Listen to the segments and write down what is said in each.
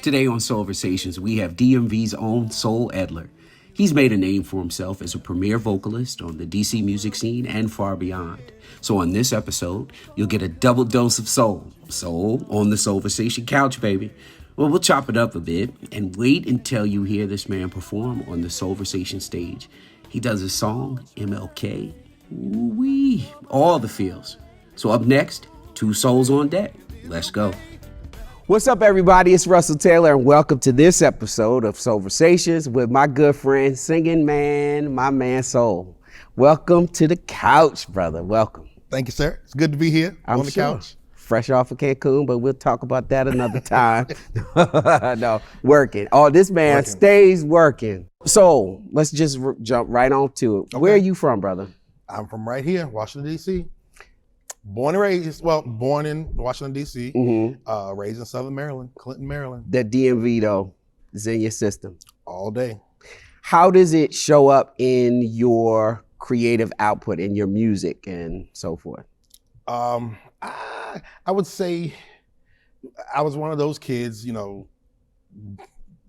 Today on SOULVERSATIONS, we have DMV's own Soul EDLER. He's made a name for himself as a premier vocalist on the DC music scene and far beyond. So on this episode, you'll get a double dose of soul. Soul on the SOULVERSATION couch, baby. Well, we'll chop it up a bit and wait until you hear this man perform on the SOULVERSATION stage. He does his song, MLK. Ooh-wee. All the feels. So up next, Two Souls on Deck. Let's go. What's up, everybody? It's Russell Taylor, and welcome to this episode of SOULVERSATIONS with my good friend, singing man, my man Soul. Welcome to the couch, brother. Welcome. Thank you, sir. It's good to be here on the couch. Fresh off of Cancun, but we'll talk about that another time. No, working. Oh, this man stays working. So let's just jump right on to it. Okay. Where are you from, brother? I'm from right here, Washington, D.C. Born and raised, born in Washington, D.C., raised in Southern Maryland, Clinton, Maryland. That DMV, though, is in your system. All day. How does it show up in your creative output, in your music and so forth? I would say I was one of those kids,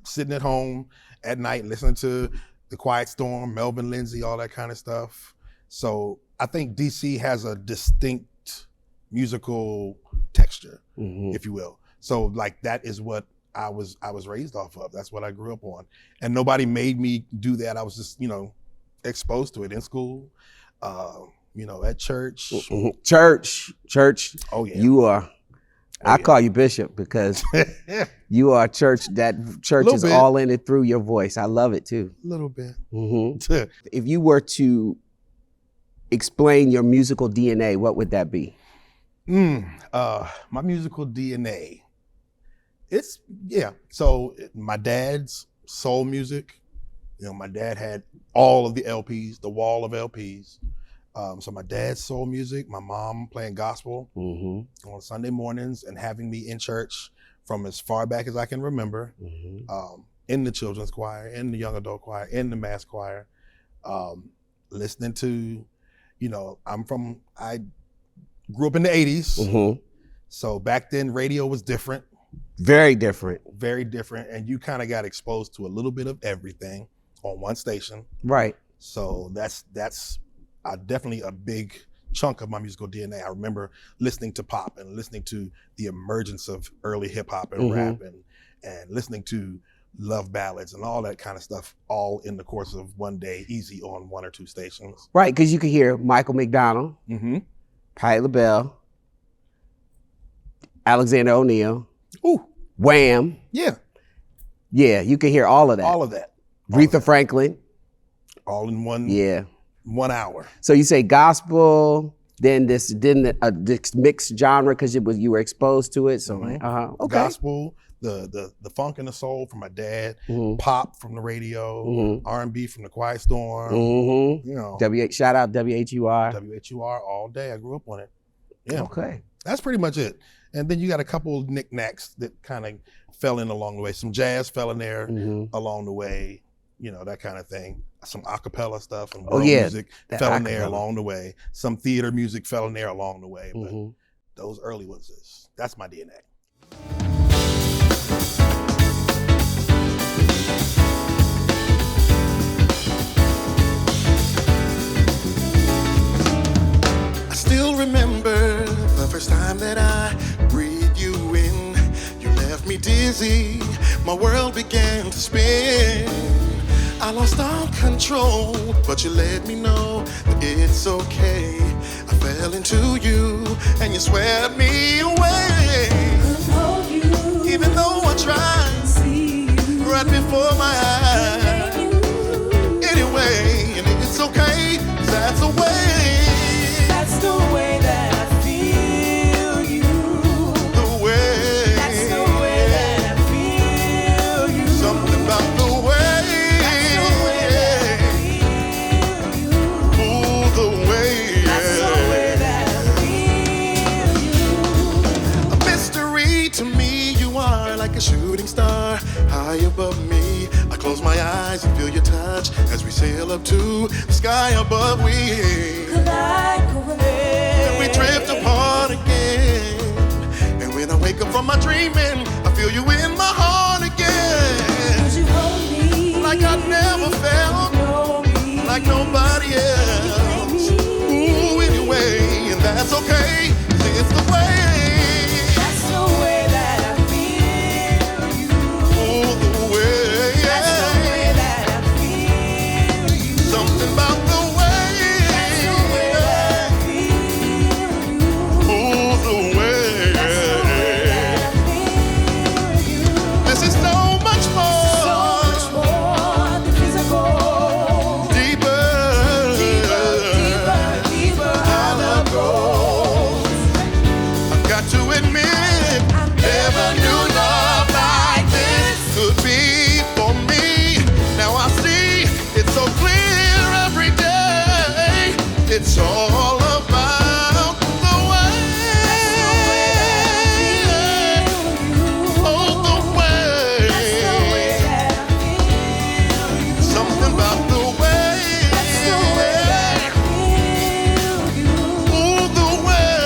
sitting at home at night listening to The Quiet Storm, Melvin Lindsay, all that kind of stuff. So I think DC has a distinct musical texture, if you will. So like that is what I was raised off of. That's what I grew up on. And nobody made me do that. I was just, exposed to it in school, at church. Church. Oh yeah. You are, I call you Bishop because you are church. That church is all in it through your voice. I love it too. A little bit. If you were to explain your musical DNA, what would that be? My musical DNA. So my dad's soul music. My dad had all of the LPs, the wall of LPs. So my dad's soul music, my mom playing gospel on Sunday mornings and having me in church from as far back as I can remember, in the children's choir, in the young adult choir, in the mass choir, listening to, I grew up in the 80s. So back then radio was different. Very different. Very different. And you kind of got exposed to a little bit of everything on one station. Right. So that's definitely a big chunk of my musical DNA. I remember listening to pop and listening to the emergence of early hip hop and rap and listening to love ballads and all that kind of stuff, all in the course of one day, easy on one or two stations. Right, because you could hear Michael McDonald, Patti LaBelle, Alexander O'Neal, Wham. Yeah, you could hear all of that. All of that. Aretha Franklin. All in one. Yeah. 1 hour. So you say gospel, then this mixed genre because you were exposed to it. So okay. Gospel, the funk and the soul from my dad, pop from the radio, R&B from the Quiet Storm. Shout out WHUR. WHUR all day. I grew up on it. Yeah. Okay. That's pretty much it. And then you got a couple of knickknacks that kind of fell in along the way. Some jazz fell in there along the way. That kind of thing. Some acapella stuff and world music fell in there along the way. Some theater music fell in there along the way. But those early ones, that's my DNA. I still remember the first time that I breathed you in. You left me dizzy. My world began to spin. I lost all control, but you let me know that it's okay. I fell into you, and you swept me away. Even though I tried to see you right before my eyes. Anyway, and it's okay, 'cause that's the way. That's the way that I feel you. The way. That's the way that I feel you. Something about the way. A shooting star high above me. I close my eyes and feel your touch as we sail up to the sky above. We collide, and we drift apart again. And when I wake up from my dreaming, I feel you in my heart again. like I never felt, like nobody else. Ooh, anyway, and that's okay. It's the way. That's the way that I feel you. Ooh, the way. That's the way that I feel you. Something about the way. That's the way that I feel you. Ooh, the way. That's the way that I feel you. This is so much more. So much more than physical. Deeper. Deeper, deeper, deeper, our love goes. I've got to admit, never knew love like this could be for me. Now I see it's so clear every day. It's all about the way. Oh, the way. Something about the way. Oh, the way.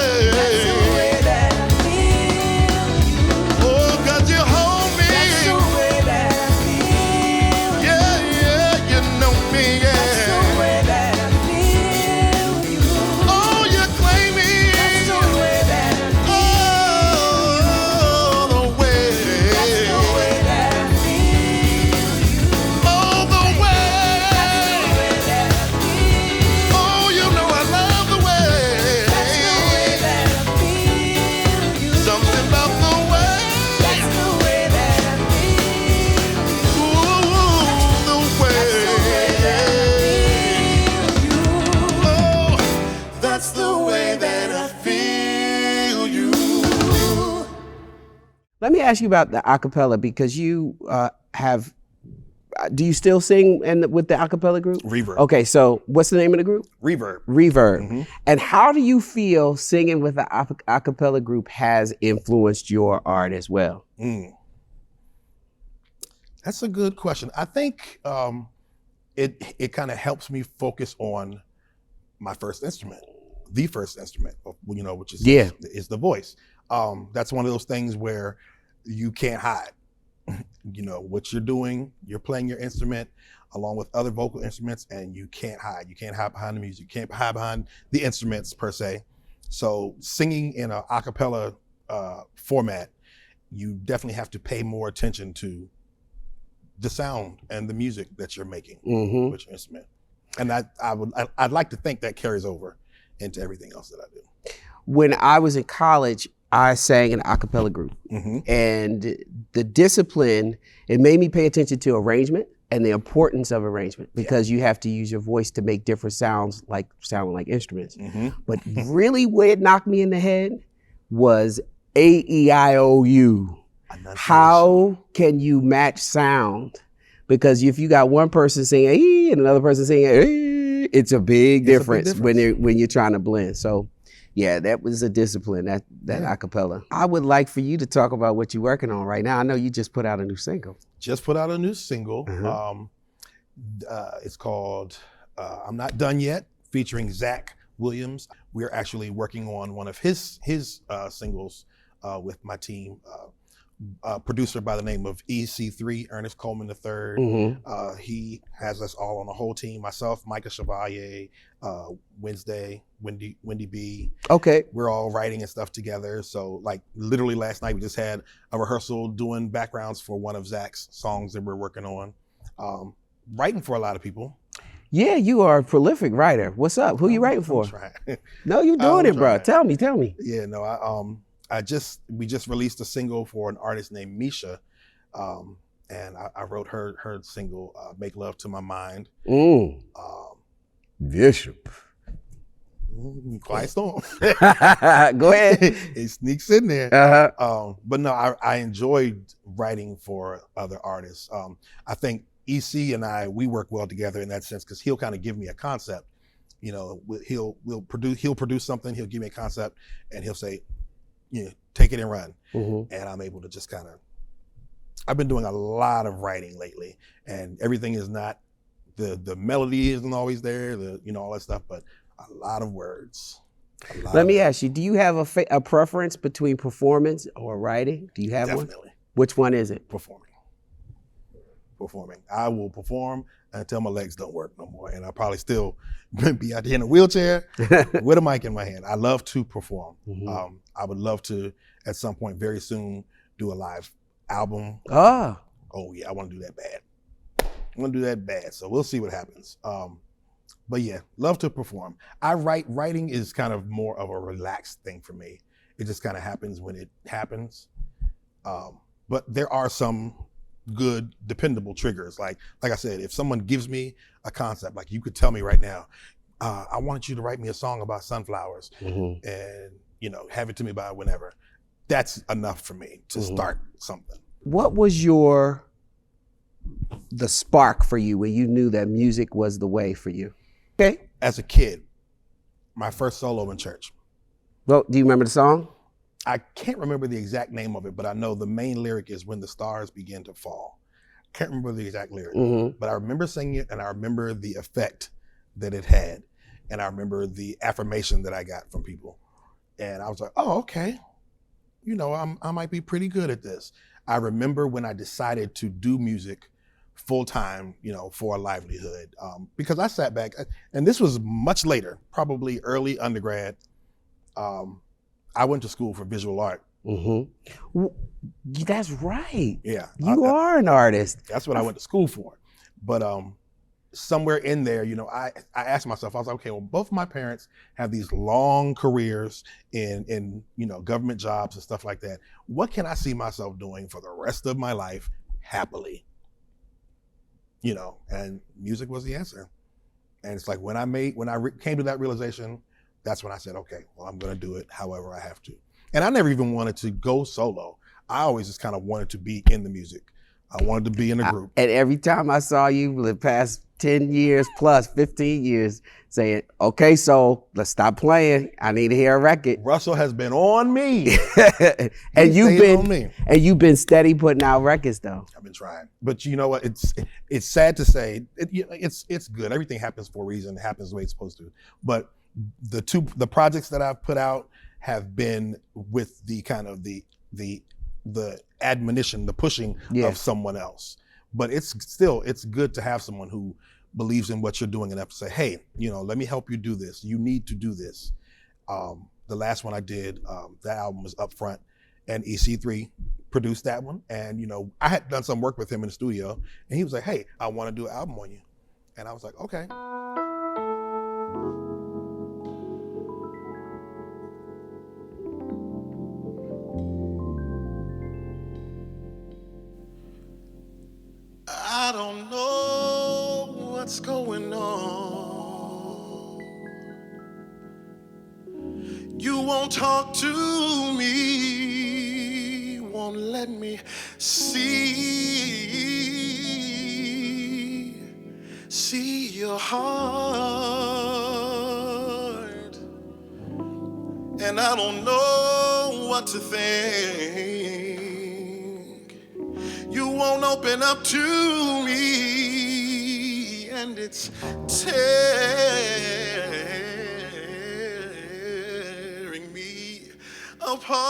Oh, 'cause you hold me. Yeah, yeah, you know me, yeah. Oh, you claim me. Oh, the way. Oh, the way. Oh, you know I love the way. Something about the way. Ooh, the way. Oh, that's the way that I feel you. Let me ask you about the acapella because you have. Do you still sing with the acapella group? Reverb. Okay, so what's the name of the group? Reverb. Reverb. And how do you feel singing with the acapella group has influenced your art as well? That's a good question. I think it kind of helps me focus on my first instrument, the first instrument, which is is the voice. That's one of those things where you can't hide. What you're doing, you're playing your instrument along with other vocal instruments, and you can't hide. You can't hide behind the music. You can't hide behind the instruments per se. So singing in an a cappella format, you definitely have to pay more attention to the sound and the music that you're making with your instrument. And I'd like to think that carries over into everything else that I do. When I was in college, I sang in an a cappella group. And the discipline, it made me pay attention to arrangement and the importance of arrangement because you have to use your voice to make different sounds sounding like instruments. But really where it knocked me in the head was A-E-I-O-U. How can you match sound? Because if you got one person singing E and another person singing E, it's a big difference when you're trying to blend. So yeah, that was a discipline, that a cappella. I would like for you to talk about what you're working on right now. I know you just put out a new single. Just put out a new single. It's called I'm Not Done Yet, featuring Zach Williams. We're actually working on one of his singles with my team. Producer by the name of EC3, Ernest Coleman III. He has us all on the whole team. Myself, Micah Chevalier, Wednesday, Wendy B. Okay. We're all writing and stuff together. So like literally last night we just had a rehearsal doing backgrounds for one of Zach's songs that we're working on. Writing for a lot of people. Yeah, you are a prolific writer. What's up? Who you writing for? No, you doing it, bro. Tell me. Yeah, no, we just released a single for an artist named Misha, and I wrote her single, "Make Love to My Mind." Bishop. Quiet storm. Go ahead. It sneaks in there. But no, I enjoyed writing for other artists. I think EC and we work well together in that sense because he'll kind of give me a concept. He'll produce something. He'll give me a concept, and he'll say, take it and run. And I'm able to just I've been doing a lot of writing lately, and everything is not, the melody isn't always there, all that stuff, but a lot of words. Let me ask you, do you have a preference between performance or writing? Do you have one? Definitely. Which one is it? Performing. performing. I will perform until my legs don't work no more, and I'll probably still be out there in a wheelchair with a mic in my hand. I love to perform. I would love to, at some point very soon, do a live album. Oh yeah, I want to do that bad. I want to do that bad. So we'll see what happens. But yeah, love to perform. Writing is kind of more of a relaxed thing for me. It just kind of happens when it happens. But there are some good, dependable triggers. Like I said, if someone gives me a concept, like you could tell me right now, I want you to write me a song about sunflowers and, have it to me by whenever. That's enough for me to start something. What was the spark for you when you knew that music was the way for you? Okay. As a kid, my first solo in church. Well, do you remember the song? I can't remember the exact name of it, but I know the main lyric is "When the Stars Begin to Fall." Can't remember the exact lyric, but I remember singing it, and I remember the effect that it had, and I remember the affirmation that I got from people, and I was like, "Oh, okay, I might be pretty good at this." I remember when I decided to do music full time, for a livelihood, because I sat back, and this was much later, probably early undergrad. I went to school for visual art. That's right. Yeah. You are an artist. That's what I went to school for. But somewhere in there, I asked myself, I was like, okay, well, both my parents have these long careers in government jobs and stuff like that. What can I see myself doing for the rest of my life happily? And music was the answer. And it's like when I came to that realization, that's when I said, okay, well, I'm going to do it however I have to. And I never even wanted to go solo. I always just kind of wanted to be in the music. I wanted to be in a group. And every time I saw you the past 10 years plus, 15 years, saying, okay, so let's stop playing. I need to hear a record. Russell has been on me. and you've been steady putting out records though. I've been trying. But you know what? It's sad to say. It's good. Everything happens for a reason. It happens the way it's supposed to. But the projects that I've put out have been with the kind of the admonition, the pushing of someone else. But it's good to have someone who believes in what you're doing enough to say, hey, let me help you do this. You need to do this. The last one I did, that album was Upfront, and EC3 produced that one. And I had done some work with him in the studio, and he was like, hey, I want to do an album on you. And I was like, okay. I don't know what's going on. You won't talk to me, won't let me see your heart. And I don't know what to think. You won't open up to me, and it's tearing me apart.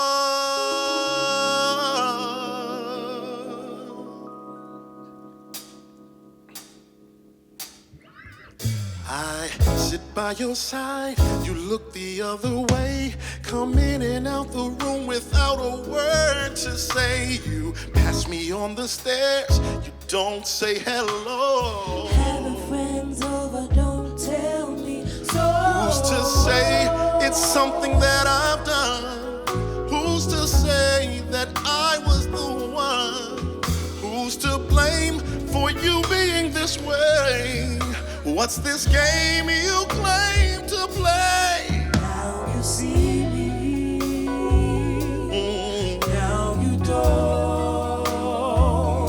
I sit by your side, you look the other way, come in and out the room without a word to say. You pass me on the stairs, you don't say hello. Having friends over, don't tell me so. Who's to say it's something that I've done? Who's to say that I was the one? Who's to blame for you being this way? What's this game you claim to play? Now you see me. Now you don't.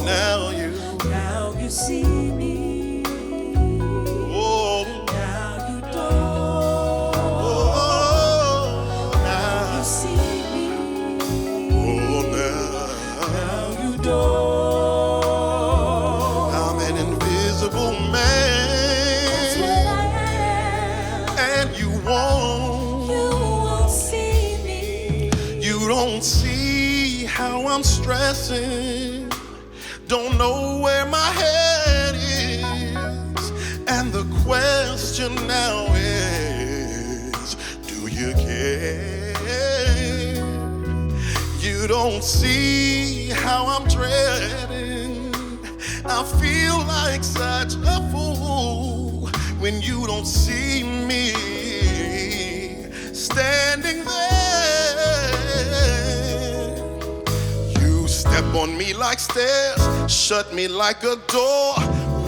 Now you see me. Oh. Now you don't. Oh. Now you see me. Oh, Now you don't. I'm an invisible man. You don't see how I'm stressing. don't know where my head is. And the question now is, do you care? You don't see how I'm dreading. I feel like such a fool when you don't see me standing there. You step on me like stairs, shut me like a door,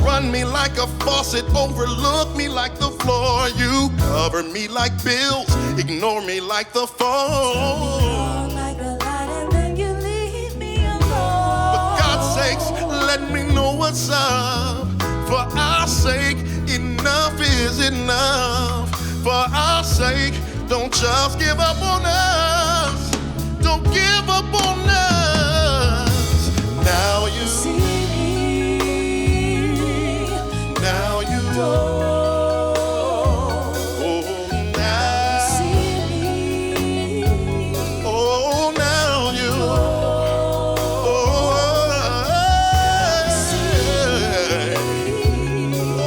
run me like a faucet, overlook me like the floor. You cover me like bills, ignore me like the phone. Like a light and then you leave me alone. For God's sakes, let me know what's up. For our sake, enough is enough. For our sake, don't just give up on us. Don't give up on us. Now you See me. now you oh now See me. oh now you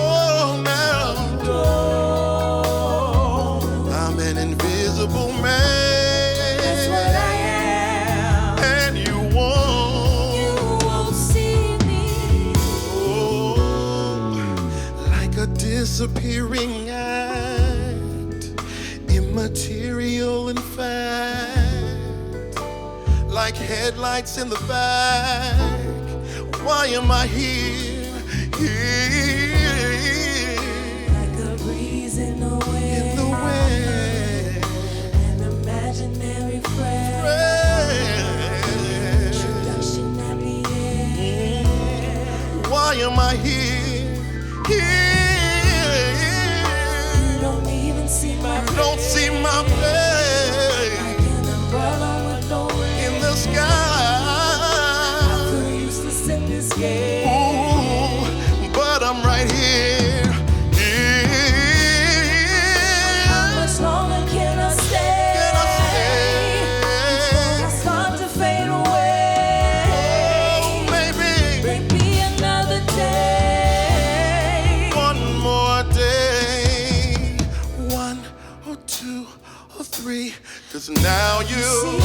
oh now I'm an invisible man. That's what I am. And you You won't won't see me. like a disappearing act, immaterial in fact, like headlights in the back. Why am I here? Like a breeze in the wind. In the wind. An imaginary friend. Introduction at the end. Why am I here? You don't even see my face. Don't see my face Like an umbrella with no ring. in the sky. Feel useless in this game. Ooh, but I'm right here. How much longer can I stay? Can I stay? Before I start to fade away. Oh, maybe Bring me another day. one more day, 1 or 2 or 3, 'cause now you,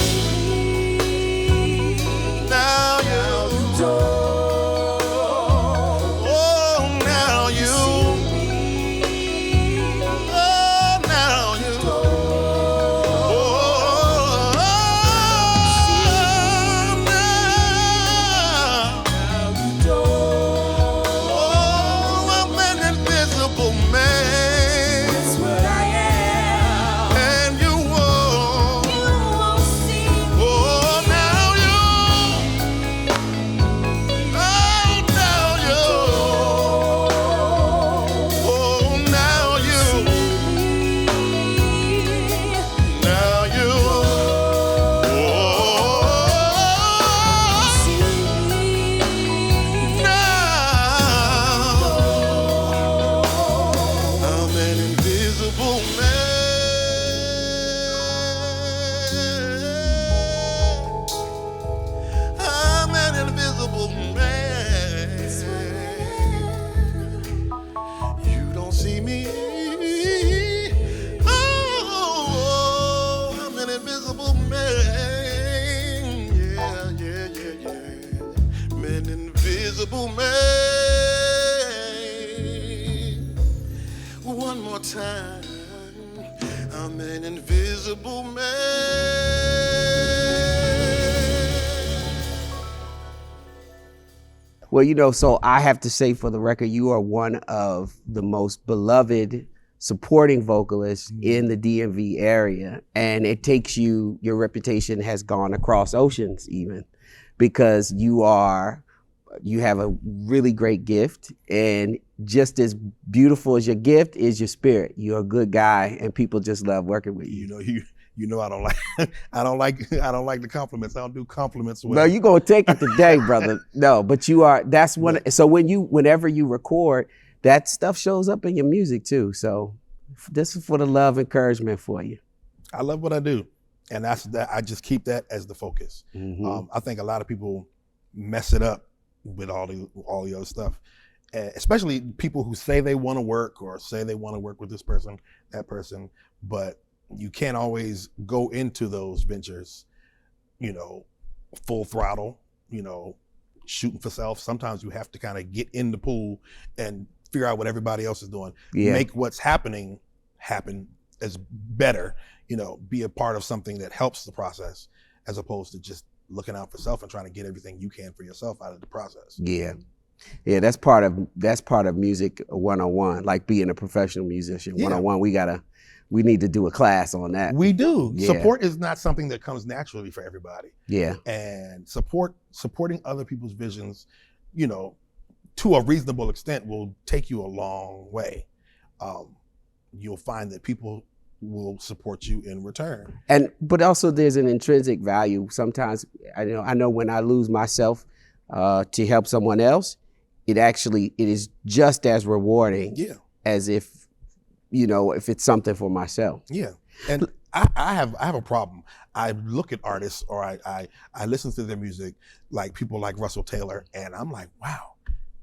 now you, oh now you, oh now you, oh now. Oh, I'm an invisible man, That's what I am. and you won't. You won't see me. Oh, now you. Oh, now you. Oh, now you. Now you. Oh, now. I'm an invisible man. I'm an invisible man. You don't see me. Oh, I'm an invisible man. Yeah, yeah, yeah, yeah. I'm an invisible man. One more time. I'm an invisible man. Well, so I have to say for the record, you are one of the most beloved supporting vocalists in the DMV area. And it takes your reputation has gone across oceans even, because you have a really great gift, and just as beautiful as your gift is your spirit. You're a good guy, and people just love working with you. You know I don't like I don't like the compliments. I don't do compliments well. No, you gonna take it today, brother. No, but you are. That's one. So whenever you record, that stuff shows up in your music too. So this is for the love, encouragement for you. I love what I do, and that's that. I just keep that as the focus. I think a lot of people mess it up with all the other stuff. Especially people who say they want to work or say they want to work with this person, that person, but you can't always go into those ventures, full throttle, shooting for self. Sometimes you have to kind of get in the pool and figure out what everybody else is doing. Yeah. Make what's happening happen as better, be a part of something that helps the process as opposed to just looking out for self and trying to get everything you can for yourself out of the process. Yeah. Yeah, that's part of music 101, like being a professional musician. Yeah. 101, we need to do a class on that. We do. Yeah. Support is not something that comes naturally for everybody. Yeah. And supporting other people's visions, to a reasonable extent will take you a long way. You'll find that people will support you in return. But also there's an intrinsic value. Sometimes I know when I lose myself to help someone else, it is just as rewarding as if it's something for myself. Yeah. And I have a problem. I look at artists or I listen to their music, like people like Russell Taylor, and I'm like, wow,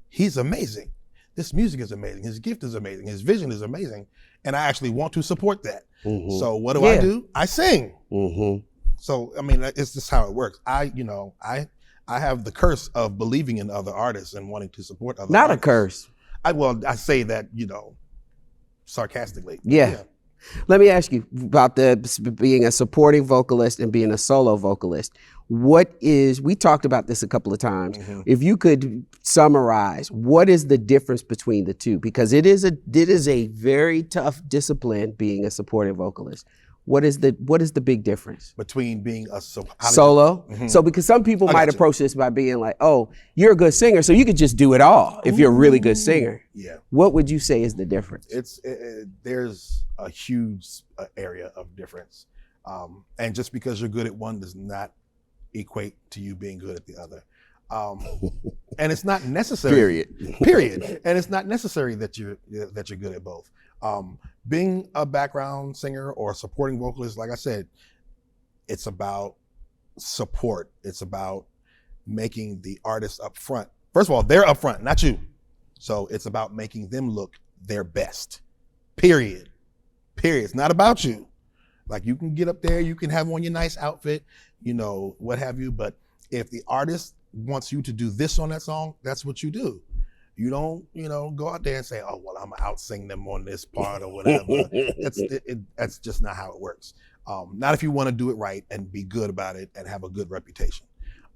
he's amazing. This music is amazing. His gift is amazing. His vision is amazing. And I actually want to support that. Mm-hmm. So what do I do? I sing. Mm-hmm. So, I mean, it's just how it works. I have the curse of believing in other artists and wanting to support other Not artists. a curse. I say that, sarcastically. Yeah. Let me ask you about being a supporting vocalist and being a solo vocalist. We talked about this a couple of times. Mm-hmm. If you could summarize, what is the difference between the two? Because it is a very tough discipline being a supporting vocalist. What is the big difference between being a solo? Mm-hmm. So because some people might approach this by being like, oh, you're a good singer, so you could just do it all if you're a really good singer. Yeah. What would you say is the difference? There's a huge area of difference. And just because you're good at one does not equate to you being good at the other. And it's not necessary. Period. And it's not necessary that you're good at both. Being a background singer or a supporting vocalist, like I said, it's about support. It's about making the artist up front. First of all, they're up front, not you. So it's about making them look their best. Period. It's not about you. Like, you can get up there, you can have on your nice outfit, what have you. But if the artist wants you to do this on that song, that's what you do. You don't, go out there and say, oh, well, I'm gonna out-sing them on this part or whatever. That's just not how it works. Not if you want to do it right and be good about it and have a good reputation.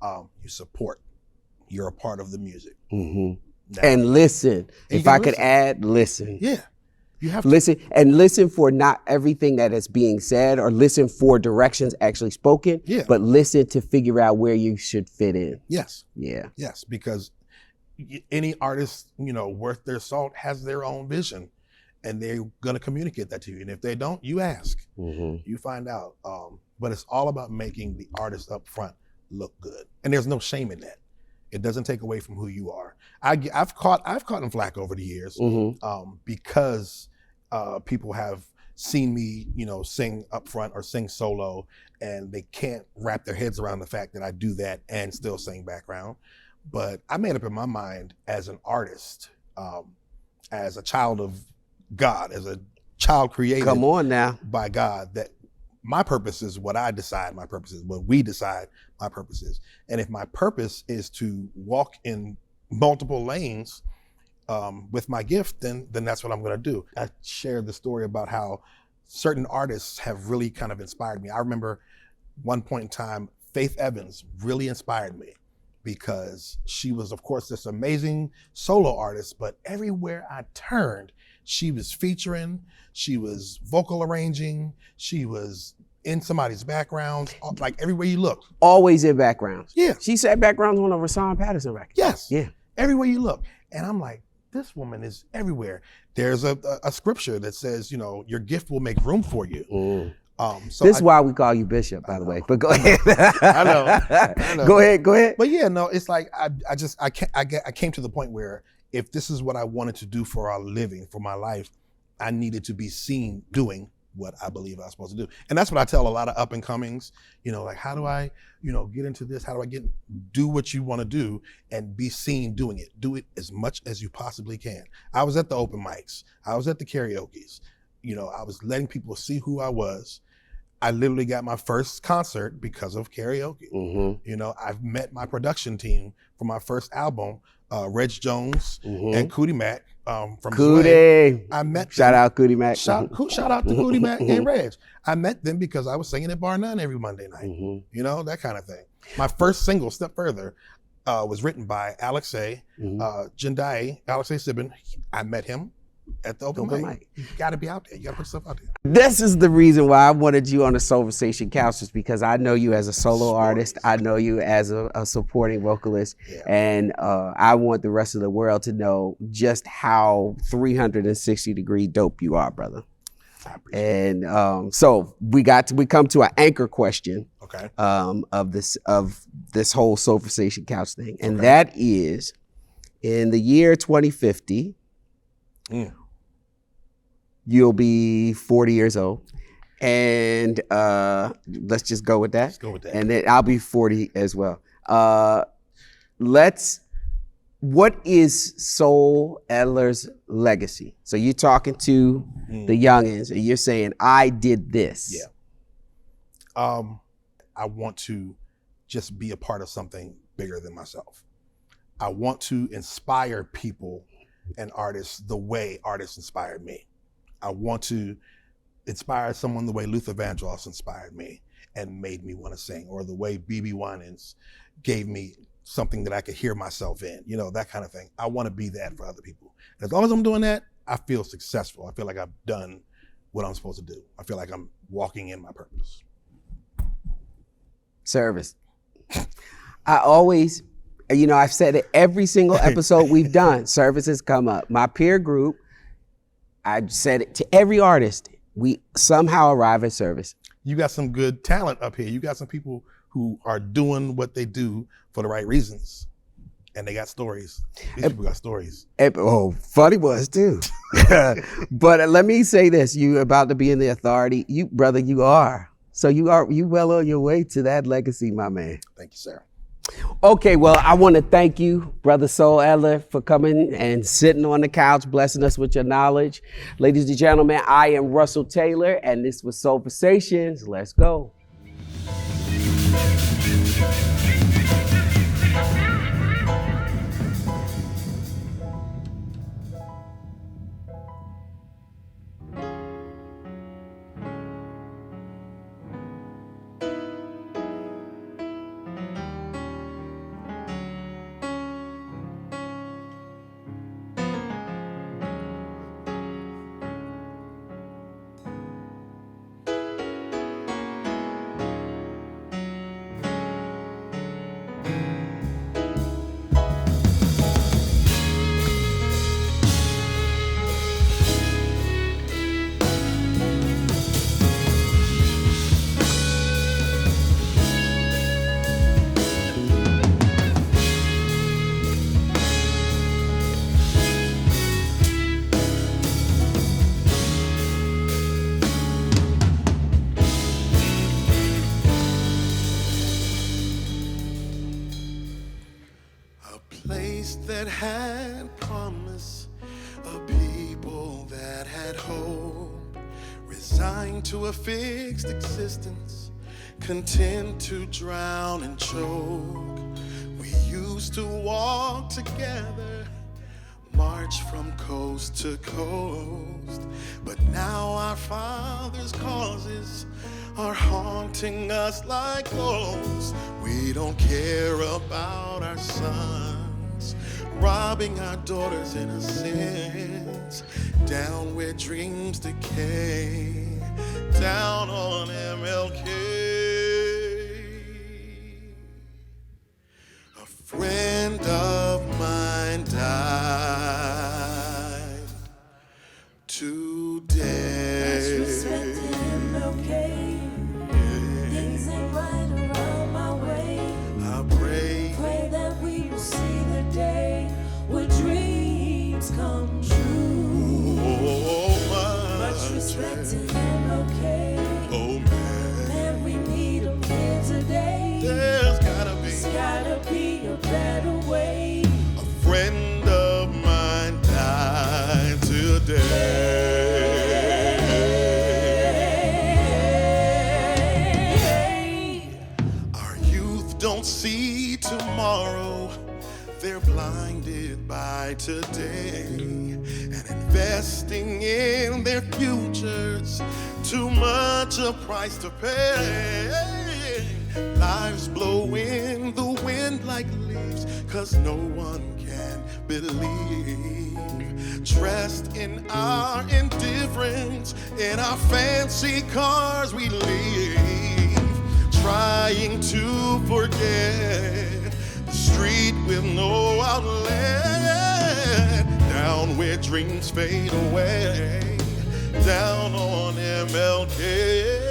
You support. You're a part of the music. Mm-hmm. Now, and listen. If I could add, listen. Yeah. You have to listen for not everything that is being said, or listen for directions actually spoken, but listen to figure out where you should fit in. Yes. Yeah. Yes, because any artist, worth their salt has their own vision, and they're going to communicate that to you. And if they don't, you ask, you find out. But it's all about making the artist up front look good. And there's no shame in that. It doesn't take away from who you are. I've caught in flack over the years because people have seen me, sing up front or sing solo, and they can't wrap their heads around the fact that I do that and still sing background. But I made up in my mind as an artist, as a child of God, as a child created Come on now. by God, that my purpose is what I decide my purpose is, what we decide my purpose is. And if my purpose is to walk in multiple lanes with my gift, then that's what I'm going to do. I shared the story about how certain artists have really kind of inspired me. I remember one point in time, Faith Evans really inspired me, because she was, of course, this amazing solo artist, but everywhere I turned, she was featuring, she was vocal arranging, she was in somebody's background, like everywhere you look. Always in backgrounds. Yeah. She said backgrounds on a Rashawn Patterson record. Yes. Yeah. Everywhere you look. And I'm like, this woman is everywhere. There's a scripture that says, your gift will make room for you. So this is why we call you Bishop, by the way. But go ahead. I know. Go ahead. But yeah, no, it's like I came to the point where if this is what I wanted to do for a living, for my life, I needed to be seen doing what I believe I was supposed to do. And that's what I tell a lot of up and comings, like, how do I, get into this? How do I do what you want to do and be seen doing it? Do it as much as you possibly can. I was at the open mics. I was at the karaoke's. I was letting people see who I was. I literally got my first concert because of karaoke. Mm-hmm. I've met my production team for my first album, Reg Jones Mm-hmm. and Cootie Mac from Cootie. Sway. I met them. Shout out Cootie Mac. Shout out to Cootie Mac and Reg. I met them because I was singing at Bar None every Monday night. Mm-hmm. That kind of thing. My first single, Step Further, was written by Alex A. Jendai, Alex A. Sibin. I met him at the open mic. You gotta be out there. You gotta put stuff out there. This is the reason why I wanted you on the Soulversation couch, is because I know you as a solo artist. I know you as a supporting vocalist. Yeah. And I want the rest of the world to know just how 360-degree dope you are, brother. I appreciate it. And so we come to an anchor question Okay. of this whole Soulversation couch thing. And Okay. that is, in the year 2050, you'll be 40 years old. And let's just go with that. Let's go with that. And then I'll be 40 as well. What is Soul EDLER's legacy? So you're talking to the youngins and you're saying, I did this. Yeah. I want to just be a part of something bigger than myself. I want to inspire people and artists the way artists inspired me. I want to inspire someone the way Luther Vandross inspired me and made me want to sing, or the way B.B. Winans gave me something that I could hear myself in, that kind of thing. I want to be that for other people. And as long as I'm doing that, I feel successful. I feel like I've done what I'm supposed to do. I feel like I'm walking in my purpose. Service. I always, I've said it every single episode we've done, service has come up. My peer group, I've said it to every artist, we somehow arrive at service. You got some good talent up here. You got some people who are doing what they do for the right reasons. And they got stories. These people got stories. Funny ones too. But let me say this, you about to be in the authority. You, brother, you are. So you well on your way to that legacy, my man. Thank you, sir. Okay, well, I want to thank you, Brother Soul EDLER, for coming and sitting on the couch, blessing us with your knowledge. Ladies and gentlemen, I am Russell Taylor, and this was Soulversations. Let's go. That had promise, a people that had hope, resigned to a fixed existence, content to drown and choke. We used to walk together, march from coast to coast, but now our father's causes are haunting us like ghosts. We don't care about our sons, robbing our daughters' innocence, down where dreams decay, down on MLK. A friend of mine died today. Let's respect MLK. Things ain't right around my way. I pray that we will see the day where dreams come true. oh, Much respect MLK. Oh man, Man, we need him here today. there's gotta be a better way. A friend of mine died today. Our youth don't see tomorrow. They're blinded by today and investing in their futures. Too much a price to pay. Lives blow in the wind like leaves, 'cause no one can believe. Dressed in our indifference, in our fancy cars we leave, trying to forget the street with no outlet. Down where dreams fade away, down on MLK.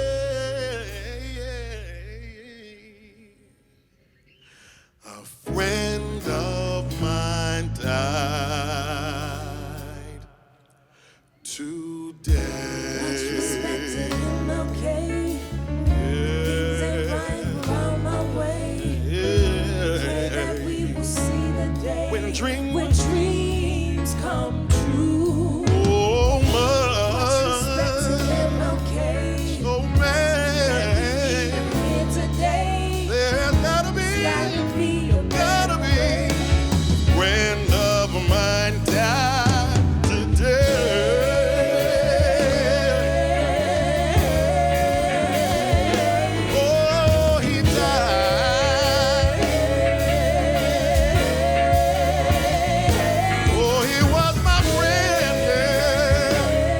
A friend of mine died today. Much respect to MLK. Things ain't right around my way. Pray that we will see the day When dreams come true. Oh, Much respect to MLK. oh man, Here today, there's gotta be a friend of mine died today. Oh, he died. Oh, he was my friend, yeah.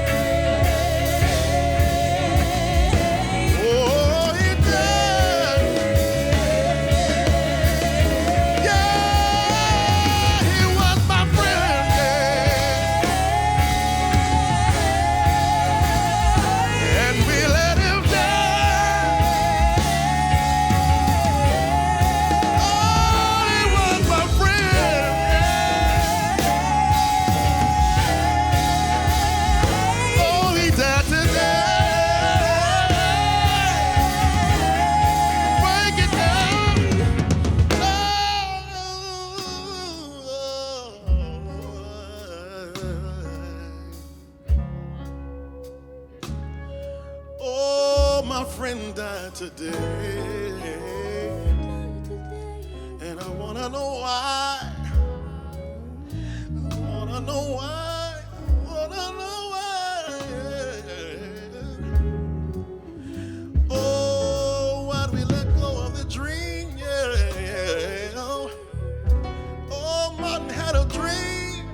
Oh, he died. Yeah, he was my friend, yeah. And we let him die. Oh, he was my friend, yeah. Oh, he died today. Break it down. Oh, my friend died today, and I wanna know why. I wanna know why. I wanna know why. Oh, why do we let go of the dream? Yeah. Oh, Martin had a dream.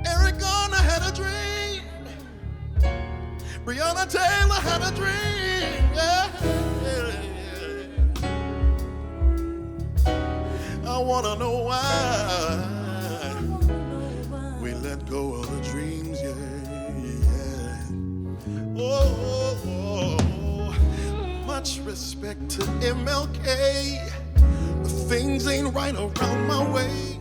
Eric Garner had a dream. Breonna Taylor had a dream. Yeah. I wanna know why we let go of the dreams. Yeah. Oh, much respect to MLK. But things ain't right around my way.